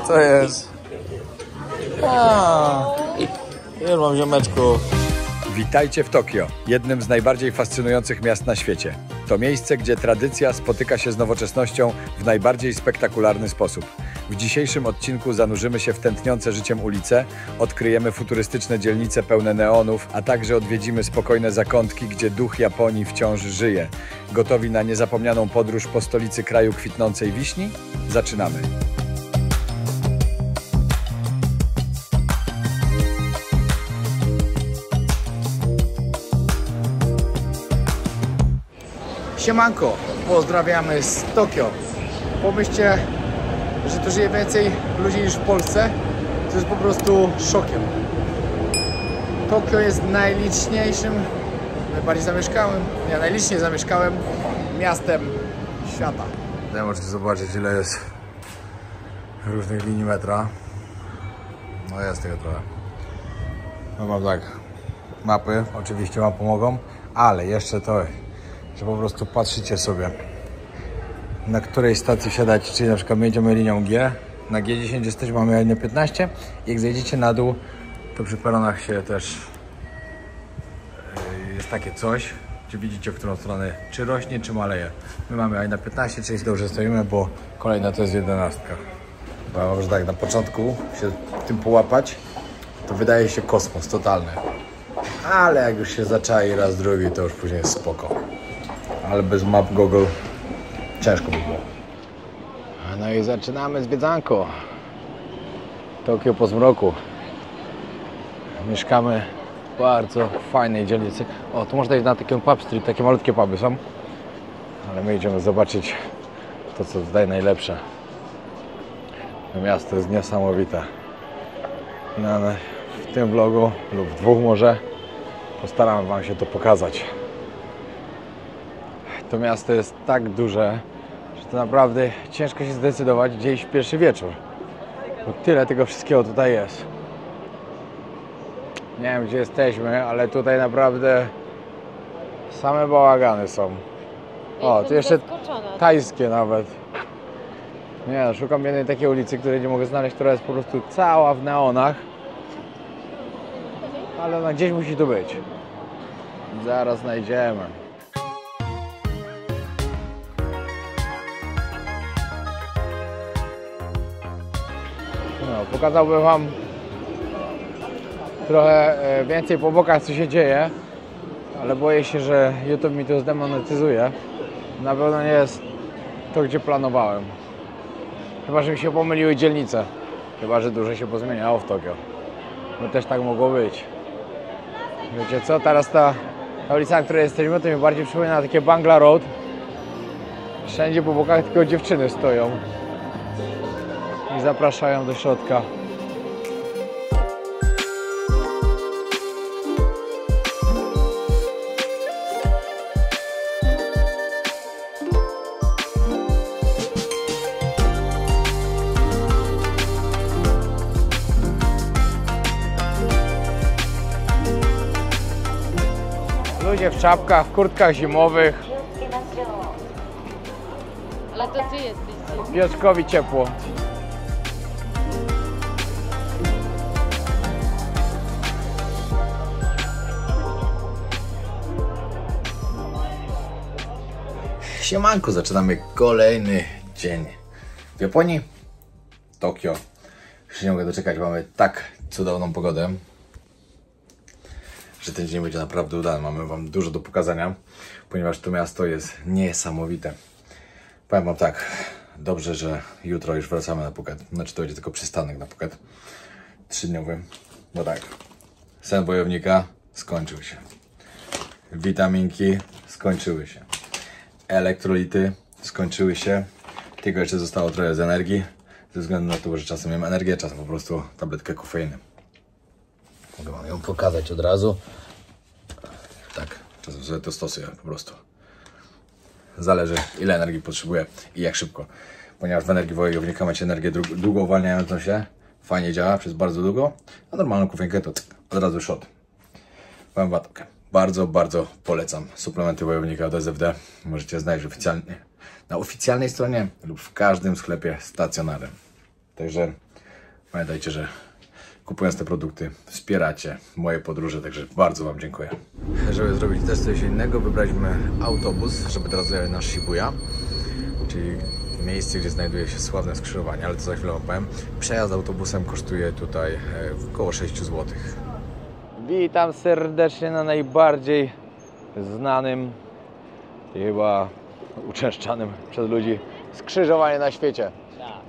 Co jest? Już mam ziomeczku. Witajcie w Tokio, jednym z najbardziej fascynujących miast na świecie. To miejsce, gdzie tradycja spotyka się z nowoczesnością w najbardziej spektakularny sposób. W dzisiejszym odcinku zanurzymy się w tętniące życiem ulice, odkryjemy futurystyczne dzielnice pełne neonów, a także odwiedzimy spokojne zakątki, gdzie duch Japonii wciąż żyje. Gotowi na niezapomnianą podróż po stolicy kraju kwitnącej wiśni? Zaczynamy! Siemanko, pozdrawiamy z Tokio. Pomyślcie, że tu żyje więcej ludzi niż w Polsce. To jest po prostu szokiem. Tokio jest najliczniejszym, najbardziej zamieszkałym, nie, najliczniej zamieszkałym miastem świata. Tutaj możecie zobaczyć, ile jest różnych linii metra. No jest tego trochę. No mam tak, mapy oczywiście wam pomogą, ale jeszcze to, że po prostu patrzycie sobie, na której stacji wsiadać, czyli na przykład my jedziemy linią G, na G10 jesteśmy, mamy linię 15, jak zejdziecie na dół, to przy peronach się też jest takie coś, czy widzicie, w którą stronę, czy rośnie, czy maleje. My mamy na 15, czyli dobrze stoimy, bo kolejna to jest 11. Bo może tak na początku się tym połapać, to wydaje się kosmos totalny. Ale jak już się zaczai raz, drugi, to już później jest spoko. Ale bez map Google ciężko by było. No i zaczynamy zwiedzanko. Tokio po zmroku. Mieszkamy w bardzo fajnej dzielnicy. O, tu można iść na taką pub street, takie malutkie puby są. Ale my idziemy zobaczyć to, co tutaj najlepsze. To miasto jest niesamowite. No, w tym vlogu lub w dwóch może postaram wam się to pokazać. To miasto jest tak duże, że to naprawdę ciężko się zdecydować, gdzie iść w pierwszy wieczór. Bo tyle tego wszystkiego tutaj jest. Nie wiem, gdzie jesteśmy, ale tutaj naprawdę same bałagany są. O, tu jeszcze tajskie nawet. Nie, szukam jednej takiej ulicy, której nie mogę znaleźć, która jest po prostu cała w neonach. Ale ona gdzieś musi tu być. Zaraz znajdziemy. No, pokazałbym wam trochę więcej po bokach, co się dzieje, ale boję się, że YouTube mi to zdemonetyzuje. Na pewno nie jest to, gdzie planowałem. Chyba że mi się pomyliły dzielnice. Chyba że dużo się pozmieniało w Tokio. No też tak mogło być. Wiecie co, teraz ta ulica, na której jesteśmy, to mi bardziej przypomina takie Bangla Road. Wszędzie po bokach tylko dziewczyny stoją i zapraszają do środka. Ludzie w czapkach, w kurtkach zimowych. Ale to ty jesteś. Piotrkowi ciepło. Siemanko, zaczynamy kolejny dzień w Japonii, Tokio. Już nie mogę doczekać, mamy tak cudowną pogodę, że ten dzień będzie naprawdę udany. Mamy wam dużo do pokazania, ponieważ to miasto jest niesamowite. Powiem wam tak, dobrze, że jutro już wracamy na Phuket. Znaczy to będzie tylko przystanek na Phuket 3-dniowy, bo tak, sen wojownika skończył się, witaminki skończyły się, elektrolity skończyły się, tylko jeszcze zostało trochę z energii, ze względu na to, że czasem mam energię, czasem po prostu tabletkę kofeiny. Mogę wam ją pokazać od razu. Tak, czasem sobie to stosuję po prostu. Zależy, ile energii potrzebuję i jak szybko. Ponieważ w energii wojownika macie energię długo uwalniającą się, fajnie działa przez bardzo długo, a normalną kofeinkę to od razu shot. Powiem wam tak, bardzo polecam suplementy wojownika od SFD. Możecie znaleźć oficjalnie na oficjalnej stronie lub w każdym sklepie stacjonarnym. Także pamiętajcie, że kupując te produkty wspieracie moje podróże, także bardzo Wam dziękuję. Żeby zrobić też coś innego, wybraliśmy autobus, żeby teraz dojechać na Shibuya, czyli miejsce, gdzie znajduje się sławne skrzyżowanie, ale to za chwilę opowiem. Przejazd autobusem kosztuje tutaj około 6 zł. Witam serdecznie na najbardziej znanym i chyba uczęszczanym przez ludzi skrzyżowanie na świecie.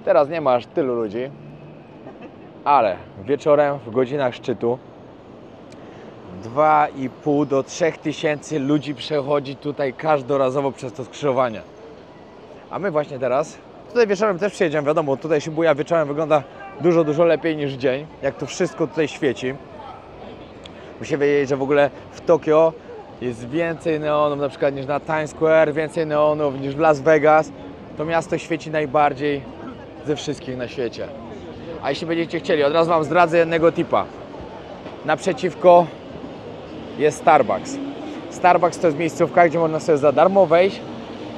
Teraz nie ma aż tylu ludzi, ale wieczorem w godzinach szczytu 2,5 do 3 tysięcy ludzi przechodzi tutaj każdorazowo przez to skrzyżowanie. A my właśnie teraz, tutaj wieczorem też przyjedziemy, wiadomo, tutaj Shibuya wieczorem wygląda dużo lepiej niż dzień, jak to wszystko tutaj świeci. Muszę wiedzieć, że w ogóle w Tokio jest więcej neonów na przykład niż na Times Square, więcej neonów niż w Las Vegas. To miasto świeci najbardziej ze wszystkich na świecie. A jeśli będziecie chcieli, od razu Wam zdradzę jednego tipa. Naprzeciwko jest Starbucks. Starbucks to jest miejscówka, gdzie można sobie za darmo wejść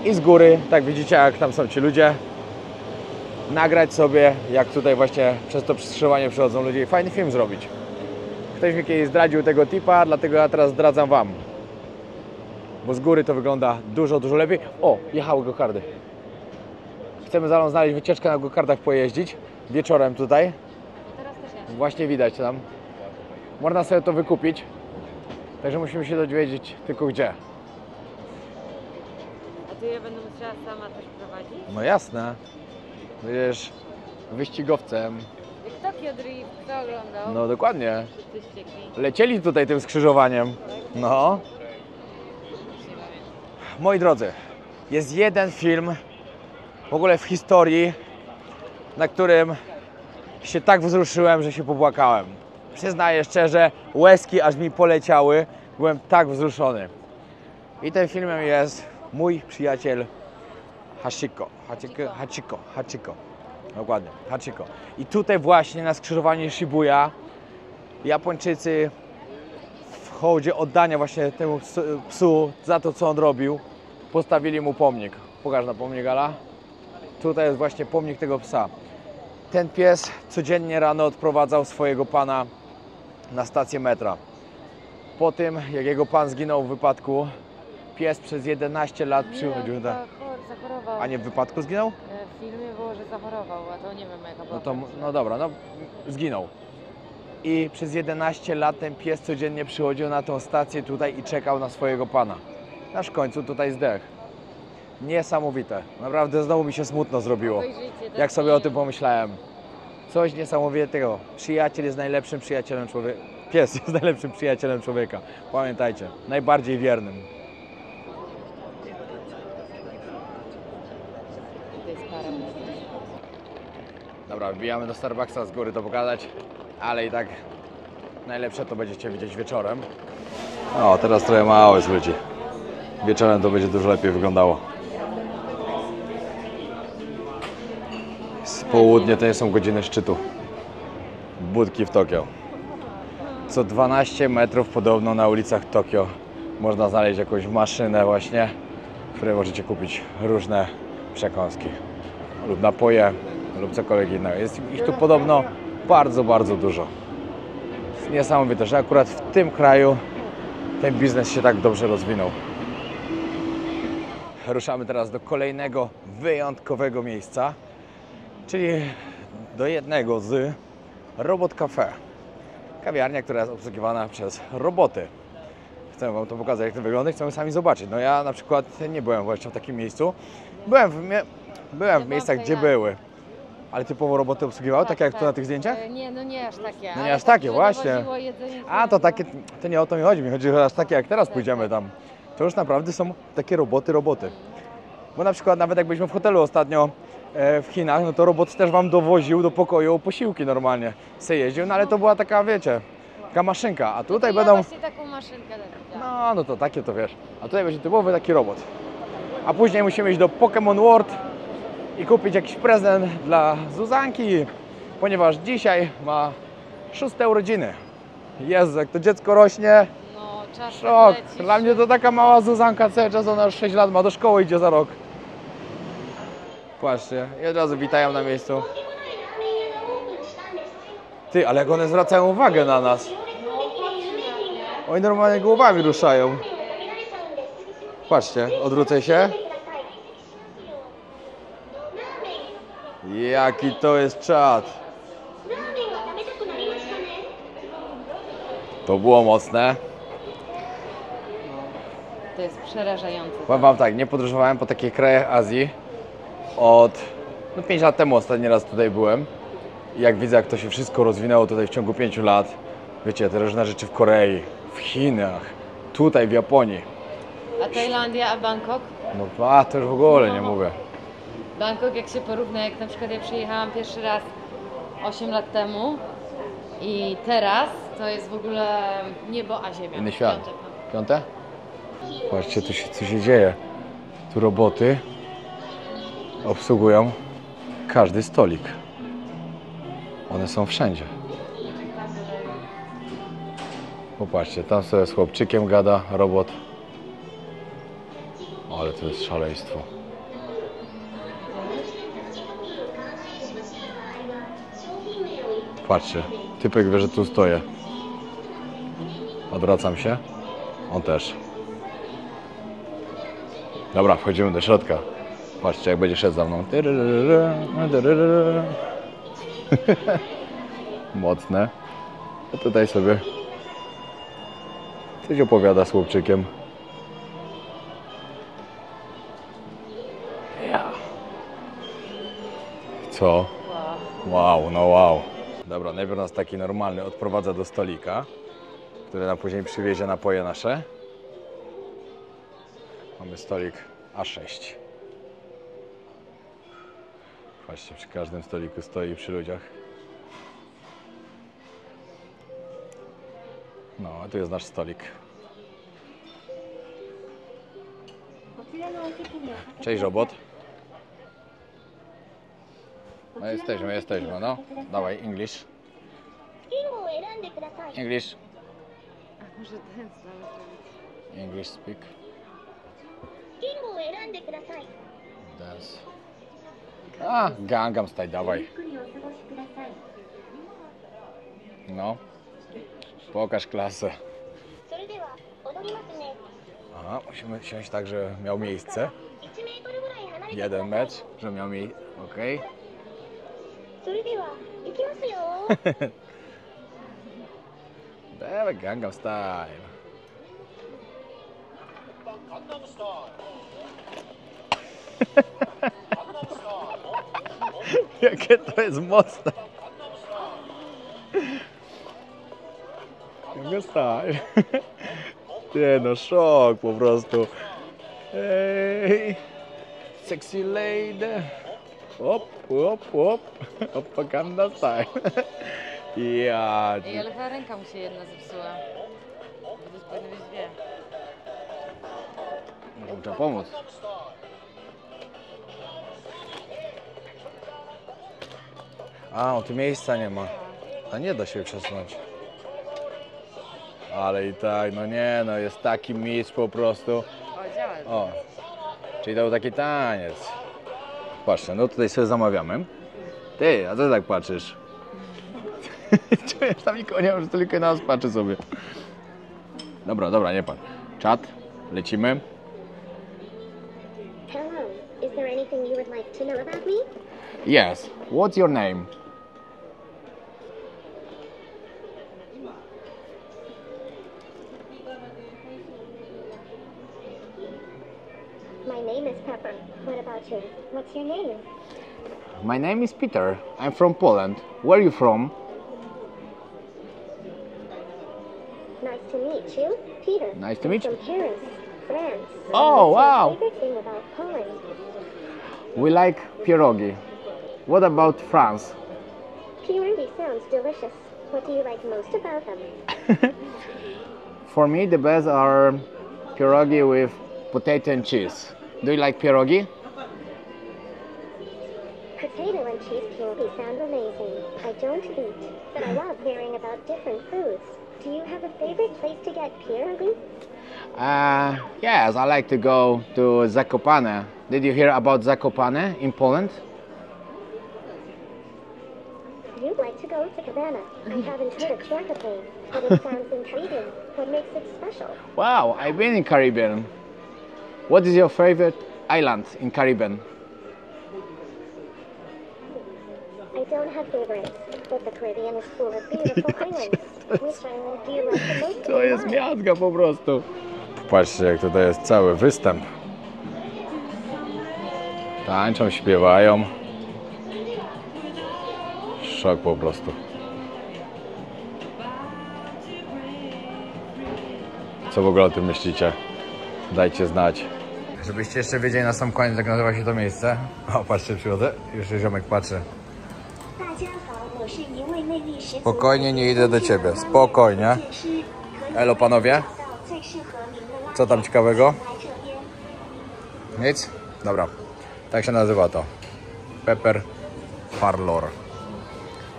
i z góry, tak widzicie jak tam są ci ludzie, nagrać sobie, jak tutaj właśnie przez to skrzyżowanie przychodzą ludzie i fajny film zrobić. Ktoś mi kiedyś zdradził tego tipa, dlatego ja teraz zdradzam Wam. Bo z góry to wygląda dużo lepiej. O, jechały go-karty. Chcemy za mną znaleźć wycieczkę na go-kartach, pojeździć wieczorem tutaj. Teraz też ja. Właśnie widać tam. Można sobie to wykupić. Także musimy się dowiedzieć tylko gdzie. A ty ja będę musiała sama coś prowadzić? No jasne. Będziesz wyścigowcem. Jak Tokio Drift, kto oglądał? No dokładnie. Wszyscy ściekli. Lecieli tutaj tym skrzyżowaniem. No. Moi drodzy, jest jeden film w ogóle w historii, na którym się tak wzruszyłem, że się popłakałem. Przyznaję szczerze, łezki aż mi poleciały. Byłem tak wzruszony. I tym filmem jest mój przyjaciel Hachiko. Dokładnie, Hachiko. I tutaj właśnie na skrzyżowaniu Shibuya Japończycy w hołdzie oddania właśnie temu psu za to, co on robił, postawili mu pomnik. Pokaż na pomnik, Ala. Tutaj jest właśnie pomnik tego psa. Ten pies codziennie rano odprowadzał swojego pana na stację metra. Po tym, jak jego pan zginął w wypadku, pies przez 11 lat przychodził. Nie, zachorował. A nie w wypadku zginął? W filmie było, że zachorował, a to nie wiem jaka była. No to, no dobra, no zginął. I przez 11 lat ten pies codziennie przychodził na tą stację tutaj i czekał na swojego pana. Aż w końcu tutaj zdechł. Niesamowite. Naprawdę znowu mi się smutno zrobiło, jak sobie o tym pomyślałem. Coś niesamowitego. Przyjaciel jest najlepszym przyjacielem człowieka. Pies jest najlepszym przyjacielem człowieka. Pamiętajcie, najbardziej wiernym. To jest para. Dobra, wbijamy do Starbucksa, z góry to pokazać, ale i tak najlepsze to będziecie widzieć wieczorem. O, teraz trochę mało jest ludzi. Wieczorem to będzie dużo lepiej wyglądało. Z południe to nie są godziny szczytu. Budki w Tokio. Co 12 metrów podobno na ulicach Tokio można znaleźć jakąś maszynę właśnie, w której możecie kupić różne przekąski lub napoje, lub cokolwiek innego. Jest ich tu podobno bardzo dużo. Jest niesamowite, że akurat w tym kraju ten biznes się tak dobrze rozwinął. Ruszamy teraz do kolejnego wyjątkowego miejsca, czyli do jednego z Robot Cafe. Kawiarnia, która jest obsługiwana przez roboty. Chcę Wam to pokazać, jak to wygląda i chcemy sami zobaczyć. No ja na przykład nie byłem właśnie w takim miejscu. Byłem w miejscach, gdzie były. Ale typowo roboty obsługiwały, tak jak tu na tych zdjęciach? Nie, no nie aż takie. No nie ale aż takie, że właśnie. dowoziło jedzenie, A to takie, to nie o to mi chodzi. Mi chodzi, że aż takie jak teraz pójdziemy tam. To już naprawdę są takie roboty. Bo na przykład nawet jak byliśmy w hotelu ostatnio w Chinach, no to robot też Wam dowoził do pokoju posiłki normalnie. Se jeździł, no ale to była taka, wiecie, taka maszynka. A tutaj ja będą... właśnie taką maszynkę widziałam. No to takie to wiesz. A tutaj będzie typowy taki robot. A później musimy iść do Pokémon World i kupić jakiś prezent dla Zuzanki, ponieważ dzisiaj ma 6. urodziny. Jezu, jak to dziecko rośnie, No, czas szok. leci. Dla mnie to taka mała Zuzanka, cały czas ona już 6 lat ma, do szkoły idzie za rok. Patrzcie, i od razu witają na miejscu. Ty, ale jak one zwracają uwagę na nas. Oni normalnie głowami ruszają. Patrzcie, odwrócę się. Jaki to jest czad. To było mocne. To jest przerażające. Powiem wam tak, nie podróżowałem po takich krajach Azji od 5 lat temu ostatni raz tutaj byłem. I jak widzę, jak to się wszystko rozwinęło tutaj w ciągu 5 lat. Wiecie, te różne rzeczy w Korei, w Chinach, tutaj w Japonii. A Tajlandia, a Bangkok? No a to już w ogóle nie mówię. Bangkok jak się porówna, jak na przykład ja przyjechałam pierwszy raz 8 lat temu i teraz to jest w ogóle niebo a ziemia. Inny świat. Piątek, no. Piąte? Patrzcie, co się dzieje. Tu roboty obsługują każdy stolik. One są wszędzie. Popatrzcie, tam sobie z chłopczykiem gada robot. Ale to jest szaleństwo. Patrzcie, typek wie, że tu stoję. Odwracam się. On też. Dobra, wchodzimy do środka. Patrzcie, jak będzie szedł za mną. Mocne. A tutaj sobie coś opowiada z chłopczykiem. Ja. Co? Wow, no wow. Dobra, najpierw nas taki normalny odprowadza do stolika, który nam później przywiezie napoje nasze. Mamy stolik A6. Patrzcie, przy każdym stoliku stoi przy ludziach. No, a tu jest nasz stolik. Cześć, robot. No jesteśmy, no. Dawaj, English. English. A może ten zrobić? English speak. Dance. A, Gangnam Style, dawaj. No. Pokaż klasę. Aha, musimy siąść tak, żeby miał miejsce. 1 metr, żeby miał miejsce. Okej. Dawaj, Gangnam Style. Jakie to jest mocne. Gangnam Style. Nie no, szok po prostu. Hey, sexy lady. Hop, hop, hop. Hop, Gangnam Style. Ja. Ej, ale ta ręka mu się jedna zepsuła. Bo to powinny być dwie. Może mu trzeba pomóc. A, tu miejsca nie ma. A nie da się przesunąć. Ale i tak, no nie, no jest taki mistrz po prostu. O, działa. O, czyli to był taki taniec. Patrzcie, no tutaj sobie zamawiamy. Ty, a co tak patrzysz? Czujesz tam nikogo nie ma, że tylko na nas patrzy sobie. Dobra, dobra, nie pan. Czat, lecimy. Hello, is there anything you would like to know about me? Yes, what's your name? My name is Pepper. What about you? What's your name? My name is Peter. I'm from Poland. Where are you from? Nice to meet you, Peter. Nice to meet you. From Paris, France. Oh, What's wow. your favorite thing about Poland? We like pierogi. What about France? Pierogi sounds delicious. What do you like most about them? For me, the best are pierogi with potato and cheese. Do you like pierogi? Potato and cheese pierogi sound amazing. I don't eat, but I love hearing about different foods. Do you have a favorite place to get pierogi? Yes, I like to go to Zakopane. Did you hear about Zakopane in Poland? You'd like to go to Cabana. I haven't heard of Zakopane, but it sounds intriguing. What makes it special? Wow, I've been in Caribbean. What is your favorite island in Caribbean? I don't have favorites, but the Caribbean is full of beautiful islands. Which island do you like the most? To jest miazga po prostu. Patrzcie, jak tutaj jest cały występ. Tańczą, śpiewają. Szok po prostu. Co w ogóle o tym myślicie? Dajcie znać. Żebyście jeszcze wiedzieli na sam koniec, jak nazywa się to miejsce. O, patrzcie, przychodzę. Już ziomek patrzy. Spokojnie, nie idę do ciebie. Spokojnie. Elo, panowie. Co tam ciekawego? Nic? Dobra. Tak się nazywa to. Pepper Parlor.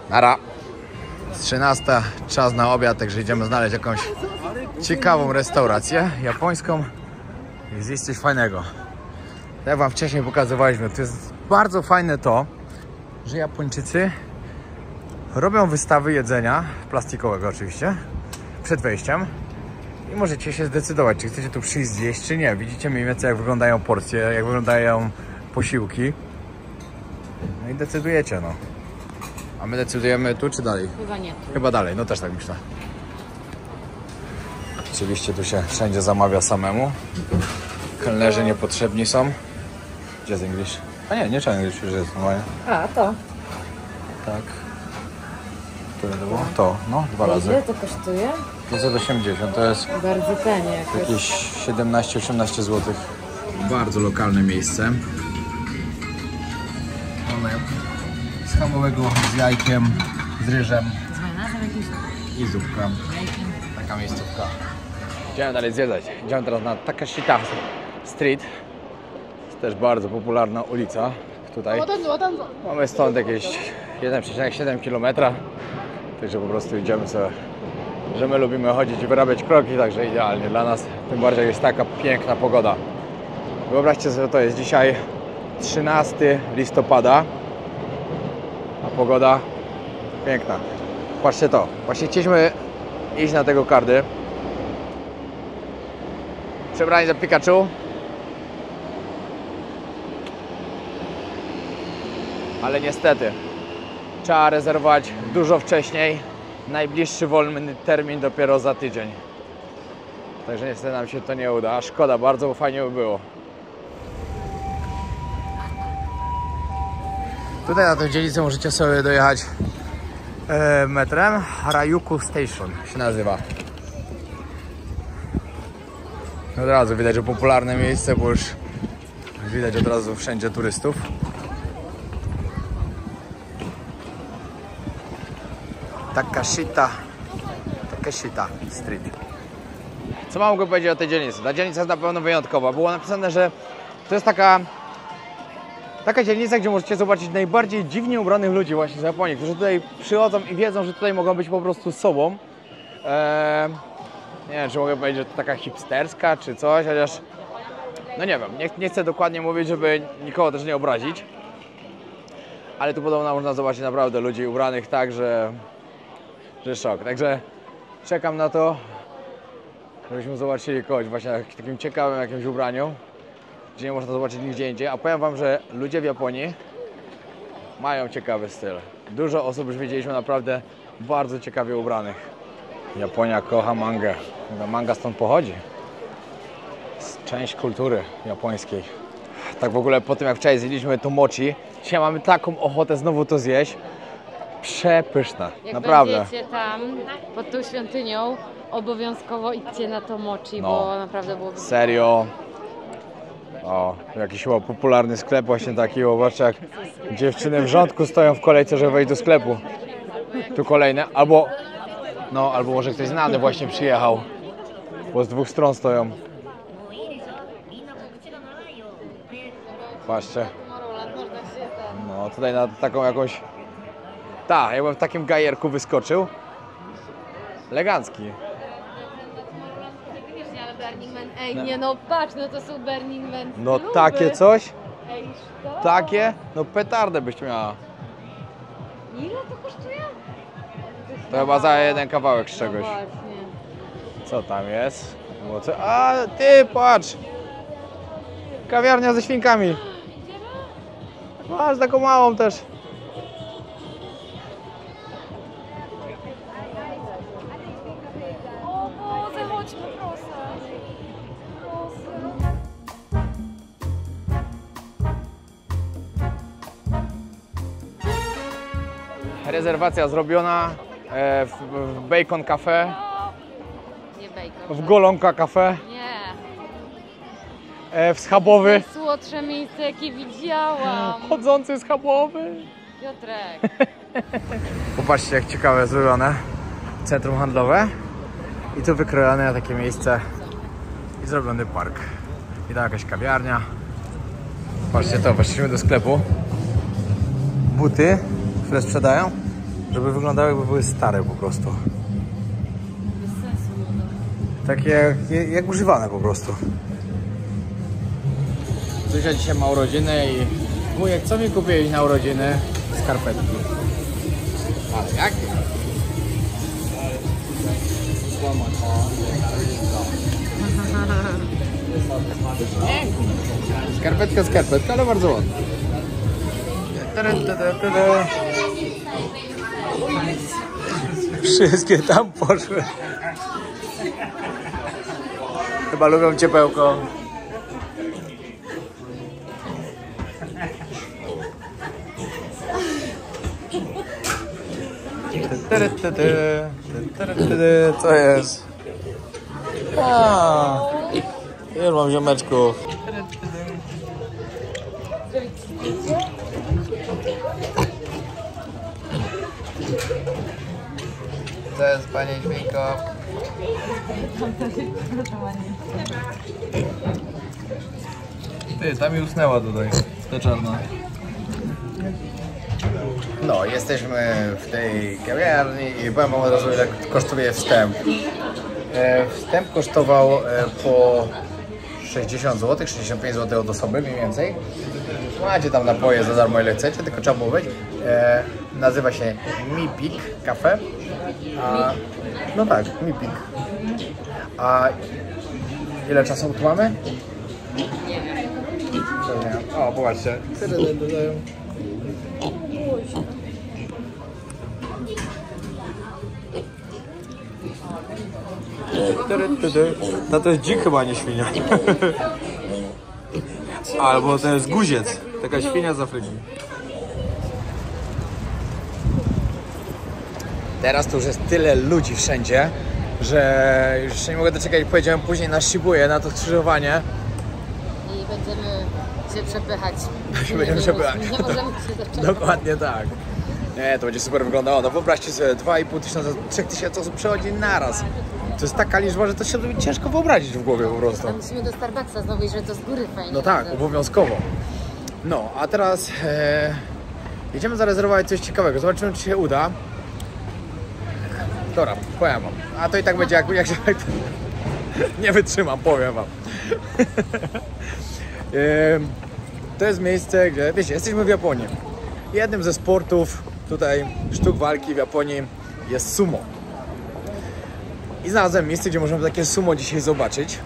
Nara. Jest 13. Czas na obiad, także idziemy znaleźć jakąś ciekawą restaurację japońską i zjeść coś fajnego. Jak wam wcześniej pokazywaliśmy, to jest bardzo fajne to, że Japończycy robią wystawy jedzenia, plastikowego oczywiście, przed wejściem i możecie się zdecydować, czy chcecie tu przyjść zjeść, czy nie. Widzicie mniej więcej, jak wyglądają porcje, jak wyglądają posiłki. No i decydujecie, no. A my decydujemy tu, czy dalej? Chyba nie. Chyba dalej, no też tak myślę. Oczywiście tu się wszędzie zamawia samemu. Kelnerzy niepotrzebni są. Gdzie jest English? A nie trzeba English, już jest normalnie. A, to. Tak. Które to było? To, no, 2 razy. Ile to kosztuje? 580, to jest Bardzo tanie jakoś. jakieś 17-18 zł. Bardzo lokalne miejsce. Mamy schabowego z jajkiem, z ryżem i zupka. Taka miejscówka. Idziemy dalej zwiedzać. Idziemy teraz na Takashita Street. Jest też bardzo popularna ulica tutaj. Mamy stąd jakieś 1,7 km. Także po prostu idziemy sobie, że my lubimy chodzić i wyrabiać kroki, także idealnie dla nas. Tym bardziej jest taka piękna pogoda. Wyobraźcie sobie, to jest dzisiaj 13 listopada, a pogoda piękna. Patrzcie to, właśnie chcieliśmy iść na tego kardy. Przebrani za Pikachu. Ale niestety trzeba rezerwować dużo wcześniej. Najbliższy wolny termin dopiero za tydzień. Także niestety nam się to nie uda. A szkoda, bardzo fajnie by było. Tutaj na tę dzielnicę możecie sobie dojechać metrem. Harajuku Station się nazywa. Od razu widać, że popularne miejsce, bo już widać od razu wszędzie turystów. Takashita Street. Co mam powiedzieć o tej dzielnicy? Ta dzielnica jest na pewno wyjątkowa. Było napisane, że to jest taka dzielnica, gdzie możecie zobaczyć najbardziej dziwnie ubranych ludzi właśnie z Japonii, którzy tutaj przychodzą i wiedzą, że tutaj mogą być po prostu sobą. Nie wiem, czy mogę powiedzieć, że to taka hipsterska czy coś, chociaż no nie wiem, nie chcę dokładnie mówić, żeby nikogo też nie obrazić. Ale tu podobno można zobaczyć naprawdę ludzi ubranych tak, że szok. Także czekam na to, żebyśmy zobaczyli kogoś właśnie w takim ciekawym jakimś ubraniu, gdzie nie można zobaczyć nigdzie indziej. A powiem wam, że ludzie w Japonii mają ciekawy styl. Dużo osób już widzieliśmy naprawdę bardzo ciekawie ubranych. Japonia kocha mangę. Manga stąd pochodzi. Jest część kultury japońskiej. Tak w ogóle po tym, jak wczoraj zjedliśmy to mochi, dzisiaj mamy taką ochotę znowu to zjeść. Przepyszne, Jak naprawdę. będziecie tam pod tą świątynią, obowiązkowo idźcie na to mochi, No. bo naprawdę byłoby... Serio. O, jakiś chyba popularny sklep właśnie taki, zobaczcie, jak dziewczyny w rządku stoją w kolejce, żeby wejść do sklepu. Tu kolejne, albo może ktoś znany właśnie przyjechał, bo z dwóch stron stoją. Patrzcie. No tutaj na taką jakąś... Tak, jakbym w takim gajerku wyskoczył. Elegancki. Ale Burning Man Ej, nie no, patrz, no to są Burning Man No kluby. takie coś? Ej, co? Takie? No petardę byś miała. Ile to kosztuje? To chyba za jeden kawałek z No czegoś. właśnie. Co tam jest? Było co? A ty patrz! Kawiarnia ze świnkami. Masz taką małą też. O Boże, chodźmy proszę. Rezerwacja zrobiona w Bacon Cafe, Nie bacon. w Golonka Cafe, Nie. w Schabowy. Najsłodsze miejsce, jakie widziałam. Chodzący schabowy. Piotrek. Popatrzcie, jak ciekawe zrobione. Centrum handlowe. I tu wykrojone takie miejsce. I zrobiony park. I tam jakaś kawiarnia. Patrzcie to, weszliśmy do sklepu. Buty, które sprzedają, żeby wyglądały jakby były stare po prostu. Bez sensu. Takie jak używane po prostu. Zuzia dzisiaj ma urodziny i wujek, co mi kupiłeś na urodziny? Skarpetki. Ale jak? Skarpetka, ale bardzo ładna. Wszystkie tam poszły. Chyba lubią ciepełko. Co jest? Już mam ziomeczku. To jest pani Dźwięko. Ty, tam mi usnęła tutaj, ta czarna. No, jesteśmy w tej kawiarni i powiem wam od razu, ile kosztuje wstęp. Wstęp kosztował po 60 zł, 65 zł od osoby mniej więcej. Macie tam napoje za darmo ile chcecie, tylko trzeba mówić. Nazywa się Mipik Cafe. No tak, Mipik. A ile czasu tu mamy? O, popatrzcie. No to jest dzik chyba, nie świnia. Albo to jest guziec. Taka świnia z Afryki. Teraz to już jest tyle ludzi wszędzie, że już się nie mogę doczekać. Pojedziemy później na Shibuję, na to skrzyżowanie. I będziemy się przepychać. Będziemy przepychać. Nie możemy się zaczekać. Dokładnie tak. Nie, to będzie super wyglądało. No wyobraźcie sobie, 2,5 tysiąca, 3 tysięcy osób przechodzi naraz. To jest taka liczba, że to się ciężko wyobrazić w głowie po prostu. To musimy do Starbucksa znowu i że to z góry fajnie. No tak, obowiązkowo. No, a teraz jedziemy zarezerwować coś ciekawego. Zobaczymy, czy się uda. Dobra, powiem wam. A to i tak będzie jak się... Nie wytrzymam, powiem wam. To jest miejsce, gdzie, wiecie, jesteśmy w Japonii. Jednym ze sportów tutaj sztuk walki w Japonii jest sumo. I znalazłem miejsce, gdzie możemy takie sumo dzisiaj zobaczyć.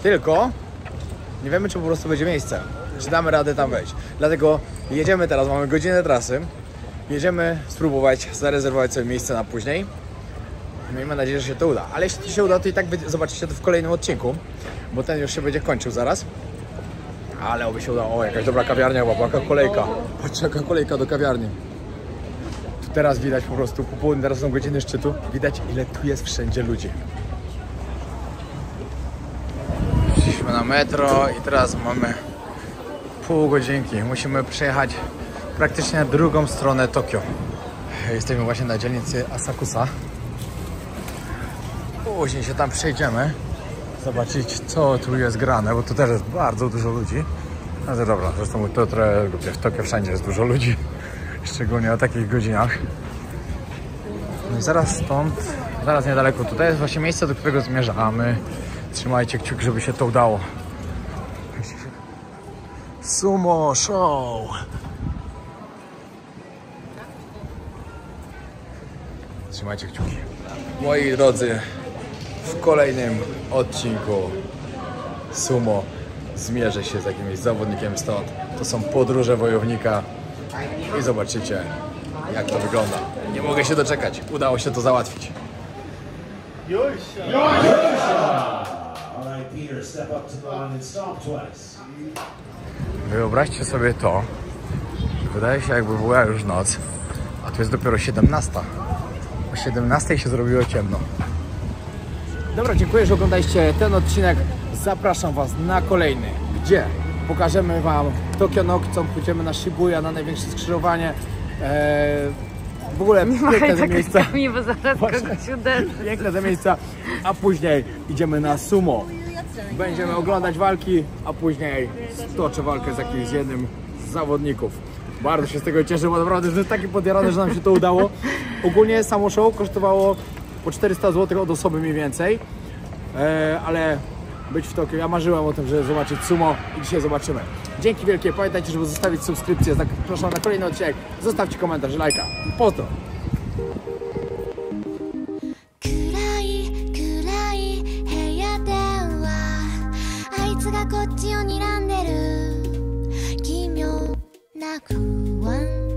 Tylko nie wiemy, czy po prostu będzie miejsce, czy damy radę tam wejść. Dlatego jedziemy teraz, mamy godzinę trasy. Jedziemy spróbować zarezerwować sobie miejsce na później. Miejmy nadzieję, że się to uda. Ale jeśli to się uda, to i tak zobaczycie to w kolejnym odcinku, bo ten już się będzie kończył zaraz. Ale oby się udało. O, jakaś dobra kawiarnia, była jaka kolejka. Patrzcie, jaka kolejka do kawiarni. Tu teraz widać po prostu, po południu, teraz są godziny szczytu. Widać, ile tu jest wszędzie ludzi. Przyszliśmy na metro i teraz mamy pół godzinki. Musimy przejechać praktycznie na drugą stronę Tokio. Jesteśmy właśnie na dzielnicy Asakusa. Później się tam przejdziemy, zobaczyć, co tu jest grane, bo tu też jest bardzo dużo ludzi. Ale dobra, zresztą to trochę lubię. W Tokio wszędzie jest dużo ludzi, szczególnie o takich godzinach. No i zaraz stąd, zaraz niedaleko tutaj jest właśnie miejsce, do którego zmierzamy. Trzymajcie kciuki, żeby się to udało. Sumo show! Trzymajcie kciuki. Moi drodzy, w kolejnym odcinku sumo zmierzę się z jakimś zawodnikiem stąd. To są podróże wojownika i zobaczycie, jak to wygląda. Nie mogę się doczekać. Udało się to załatwić. Alright, Peter, step up to the line and stomp twice. Wyobraźcie sobie to. Wydaje się, jakby była już noc, a tu jest dopiero 17. O 17 się zrobiło ciemno. Dobra, dziękuję, że oglądaliście ten odcinek. Zapraszam Was na kolejny, gdzie pokażemy Wam Tokyo Nokcon, pójdziemy na Shibuya, na największe skrzyżowanie. W ogóle piękne te miejsca. Bo zaraz kogoś uderzy. Piękne te miejsca, a później idziemy na sumo. Będziemy oglądać walki, a później stoczę walkę z jednym z zawodników. Bardzo się z tego cieszę, bo naprawdę jestem taki podjarany, że nam się to udało. Ogólnie samo show kosztowało po 400 zł od osoby mniej więcej, ale być w Tokio, ja marzyłem o tym, żeby zobaczyć sumo i dzisiaj zobaczymy. Dzięki wielkie, pamiętajcie, żeby zostawić subskrypcję, zapraszam na kolejny odcinek, zostawcie komentarz, lajka. Pozdro! 暗い暗い部屋ではあいつがこっちを睨んでる奇妙な不安